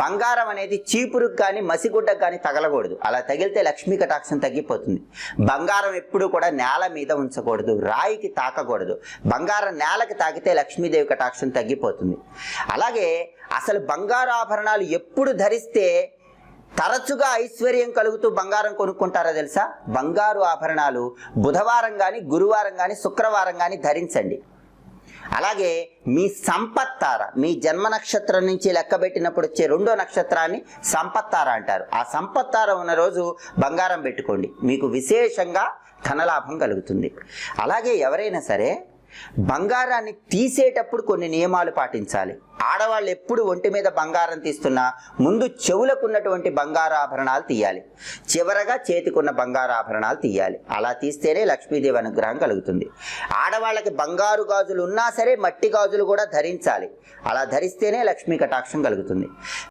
బంగారం అనేది చీపురుకు కానీ మసిగుడ్డకు కానీ తగలకూడదు. అలా తగిలితే లక్ష్మీ కటాక్షం తగ్గిపోతుంది. బంగారం ఎప్పుడు కూడా నేల మీద ఉంచకూడదు, రాయికి తాకకూడదు. బంగారం నేలకి తాకితే లక్ష్మీదేవి కటాక్షం తగ్గిపోతుంది. అలాగే అసలు బంగారు ఆభరణాలు ఎప్పుడు ధరిస్తే తరచుగా ఐశ్వర్యం కలుగుతూ బంగారం కొనుక్కుంటారో తెలుసా? బంగారు ఆభరణాలు బుధవారం కానీ, గురువారం కానీ, శుక్రవారం కానీ ధరించండి. అలాగే మీ సంపత్తార, మీ జన్మ నక్షత్రం నుంచి లెక్కబెట్టినప్పుడు వచ్చే రెండో నక్షత్రాన్ని సంపత్తార అంటారు. ఆ సంపత్తార ఉన్న రోజు బంగారం పెట్టుకోండి, మీకు విశేషంగా ధనలాభం కలుగుతుంది. అలాగే ఎవరైనా సరే బంగారాన్ని తీసేటప్పుడు కొన్ని నియమాలు పాటించాలి. ఆడవాళ్ళు ఎప్పుడు ఒంటి మీద బంగారం తీస్తున్నా ముందు చెవులకు ఉన్నటువంటి బంగారు ఆభరణాలు తీయాలి, చివరగా చేతికున్న బంగారు ఆభరణాలు తీయాలి. అలా తీస్తేనే లక్ష్మీదేవి అనుగ్రహం కలుగుతుంది. ఆడవాళ్ళకి బంగారు గాజులు ఉన్నా సరే మట్టి గాజులు కూడా ధరించాలి. అలా ధరిస్తేనే లక్ష్మీ కటాక్షం కలుగుతుంది.